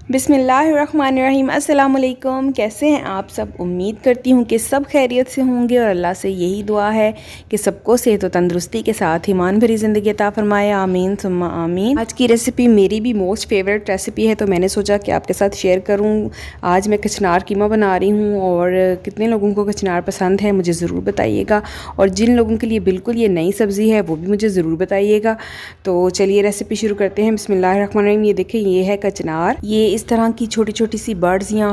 बिस्मिल्लाहिर्रहमानिर्रहीम। अस्सलाम वालेकुम। कैसे हैं आप सब? उम्मीद करती हूँ कि सब खैरियत से होंगे और अल्लाह से यही दुआ है कि सबको सेहत और तंदुरुस्ती के साथ ईमान भरी ज़िंदगी अता फरमाए। आमीन सुम्मा आमीन। आज की रेसिपी मेरी भी मोस्ट फेवरेट रेसिपी है, तो मैंने सोचा कि आपके साथ शेयर करूँ। आज मैं कचनार कीमा बना रही हूँ और कितने लोगों को कचनार पसंद है मुझे ज़रूर बताइएगा, और जिन लोगों के लिए बिल्कुल ये नई सब्ज़ी है वो भी मुझे ज़रूर बताइएगा। तो चलिए रेसिपी शुरू करते हैं। बिस्मिल्लाहिर्रहमानिर्रहीम। ये देखिए, ये है कचनार। ये इस तरह की छोटी छोटी सी बर्ड्स या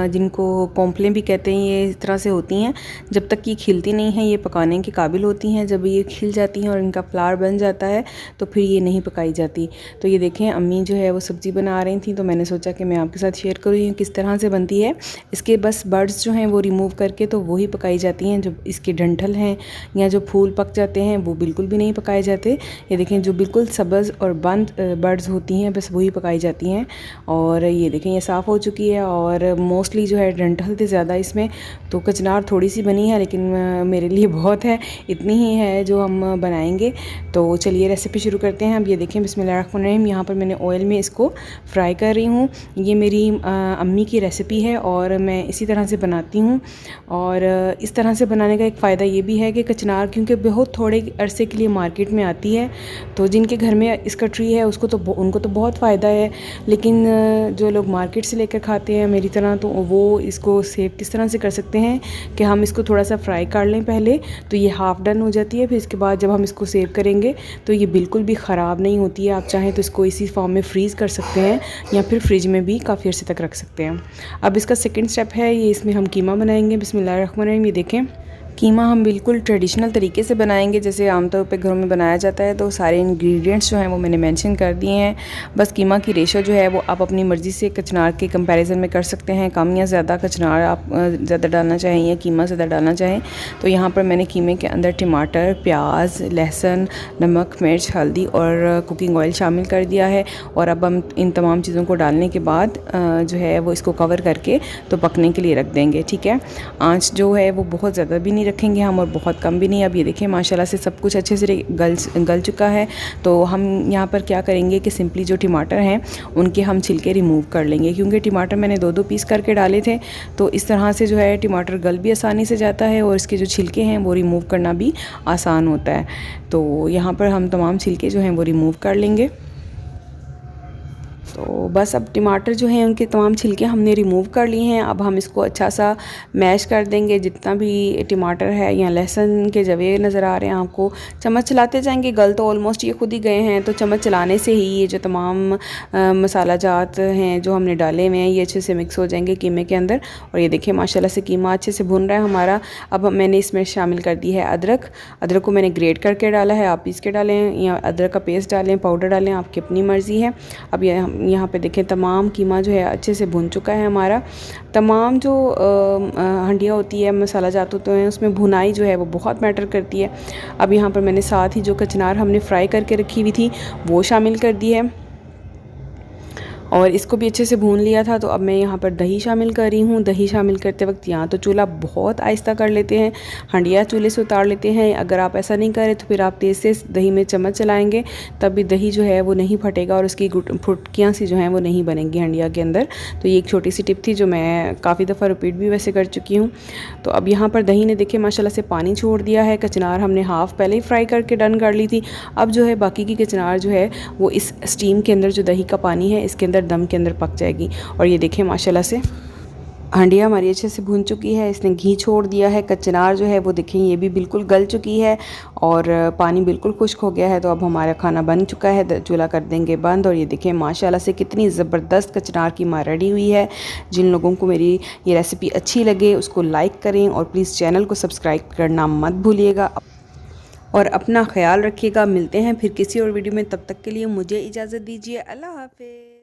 जिनको पोम्पलें भी कहते हैं, ये इस तरह से होती हैं। जब तक ये खिलती नहीं हैं ये पकाने के काबिल होती हैं। जब ये खिल जाती हैं और इनका फ्लावर बन जाता है तो फिर ये नहीं पकाई जाती। तो ये देखें, अम्मी जो है वो सब्ज़ी बना रही थी, तो मैंने सोचा कि मैं आपके साथ शेयर करूँ किस तरह से बनती है। इसके बस बर्ड्स जो हैं वो रिमूव करके तो वही पकाई जाती हैं। जो इसके डंठल हैं या जो फूल पक जाते हैं वो बिल्कुल भी नहीं पकाए जाते। ये देखें, जो बिल्कुल सब्ज़ और बंद बर्ड्स होती हैं बस वही पकाई जाती हैं। और ये देखें, ये साफ़ हो चुकी है और मोस्टली जो है डंठल थे ज़्यादा इसमें, तो कचनार थोड़ी सी बनी है लेकिन मेरे लिए बहुत है, इतनी ही है जो हम बनाएंगे। तो चलिए रेसिपी शुरू करते हैं। अब ये देखें, बिस्मिल्लाहिर्रहमानिर्रहीम। यहाँ पर मैंने ऑयल में इसको फ्राई कर रही हूँ। ये मेरी अम्मी की रेसिपी है और मैं इसी तरह से बनाती हूँ। और इस तरह से बनाने का एक फ़ायदा ये भी है कि कचनार क्योंकि बहुत थोड़े अरसे के लिए मार्केट में आती है, तो जिनके घर में इसका ट्री है उनको तो बहुत फ़ायदा है। लेकिन जो लोग मार्केट से लेकर खाते हैं मेरी तरह, तो वो इसको सेव किस तरह से कर सकते हैं कि हम इसको थोड़ा सा फ्राई कर लें पहले, तो ये हाफ़ डन हो जाती है। फिर इसके बाद जब हम इसको सेव करेंगे तो ये बिल्कुल भी ख़राब नहीं होती है। आप चाहें तो इसको इसी फॉर्म में फ्रीज़ कर सकते हैं या फिर फ्रिज में भी काफ़ी अर्से तक रख सकते हैं। अब इसका सेकेंड स्टेप है, ये इसमें हम कीमा बनाएंगे। बिस्मिल्लाहिर्रहमानिर्रहीम। ये देखें, कीमा हम बिल्कुल ट्रेडिशनल तरीके से बनाएंगे जैसे आमतौर पे घरों में बनाया जाता है। तो सारे इंग्रेडिएंट्स जो हैं वो मैंने मेंशन कर दिए हैं। बस कीमा की रेशो जो है वो आप अपनी मर्ज़ी से कचनार के कंपैरिजन में कर सकते हैं, कम या ज़्यादा। कचनार आप ज़्यादा डालना चाहें या कीमा ज़्यादा डालना चाहें। तो यहाँ पर मैंने कीमे के अंदर टमाटर, प्याज, लहसुन, नमक, मिर्च, हल्दी और कुकिंग ऑयल शामिल कर दिया है। और अब हम इन तमाम चीज़ों को डालने के बाद जो है वो इसको कवर करके तो पकने के लिए रख देंगे। ठीक है, आँच जो है वो बहुत ज़्यादा भी नहीं रखेंगे हम और बहुत कम भी नहीं। अब ये देखिए, माशाल्लाह से सब कुछ अच्छे से गल चुका है। तो हम यहाँ पर क्या करेंगे कि सिंपली जो टमाटर हैं उनके हम छिलके रिमूव कर लेंगे, क्योंकि टमाटर मैंने दो दो पीस करके डाले थे। तो इस तरह से जो है टमाटर गल भी आसानी से जाता है और इसके जो छिलके हैं वो रिमूव करना भी आसान होता है। तो यहाँ पर हम तमाम छिलके जो हैं वो रिमूव कर लेंगे। तो बस अब टमाटर जो हैं उनके तमाम छिलके हमने रिमूव कर लिए हैं। अब हम इसको अच्छा सा मैश कर देंगे। जितना भी टमाटर है या लहसुन के जवे नज़र आ रहे हैं आपको, चम्मच चलाते जाएंगे। गल तो ऑलमोस्ट ये खुद ही गए हैं, तो चम्मच चलाने से ही ये जो तमाम मसाला जात हैं जो हमने डाले हुए हैं ये अच्छे से मिक्स हो जाएंगे कीमे के अंदर। और ये देखिए माशाल्लाह से कीमा अच्छे से भुन रहा है हमारा। अब मैंने इसमें शामिल कर दी है अदरक। अदरक को मैंने ग्रेट करके डाला है, आप पीस के डालें या अदरक का पेस्ट डालें, पाउडर डालें, आपकी अपनी मर्ज़ी है। अब यहाँ पे देखें, तमाम कीमा जो है अच्छे से भुन चुका है हमारा। तमाम जो हंडिया होती है, मसाला जात होते हैं, उसमें भुनाई जो है वो बहुत मैटर करती है। अब यहाँ पर मैंने साथ ही जो कचनार हमने फ्राई करके रखी हुई थी वो शामिल कर दी है और इसको भी अच्छे से भून लिया था। तो अब मैं यहाँ पर दही शामिल कर रही हूँ। दही शामिल करते वक्त यहाँ तो चूल्हा बहुत आहिस्ता कर लेते हैं, हंडिया चूल्हे से उतार लेते हैं। अगर आप ऐसा नहीं करें तो फिर आप तेज़ से दही में चम्मच चलाएंगे तब भी दही जो है वो नहीं फटेगा और उसकी फुटकियाँ सी जो हैं वो नहीं बनेंगी हंडिया के अंदर। तो ये एक छोटी सी टिप थी जो मैं काफ़ी दफ़ा रिपीट भी वैसे कर चुकी हूँ। तो अब यहाँ पर दही ने देखिए माशाल्लाह से पानी छोड़ दिया है। कचनार हमने हाफ़ पहले ही फ्राई करके डन कर ली थी। अब जो है बाकी की कचनार जो है वो इस स्टीम के अंदर, जो दही का पानी है इसके अंदर दम के अंदर पक जाएगी। और ये देखें माशाल्लाह से हंडिया हमारी अच्छे से भून चुकी है, इसने घी छोड़ दिया है। कचनार जो है वो देखें ये भी बिल्कुल गल चुकी है और पानी बिल्कुल खुश्क हो गया है। तो अब हमारा खाना बन चुका है, चूल्हा कर देंगे बंद। और ये देखें माशाल्लाह से कितनी ज़बरदस्त कचनार कीमा रेडी हुई है। जिन लोगों को मेरी ये रेसिपी अच्छी लगे उसको लाइक करें और प्लीज़ चैनल को सब्सक्राइब करना मत भूलिएगा और अपना ख्याल रखिएगा। मिलते हैं फिर किसी और वीडियो में, तब तक के लिए मुझे इजाज़त दीजिए। अल्लाह हाफ़िज़।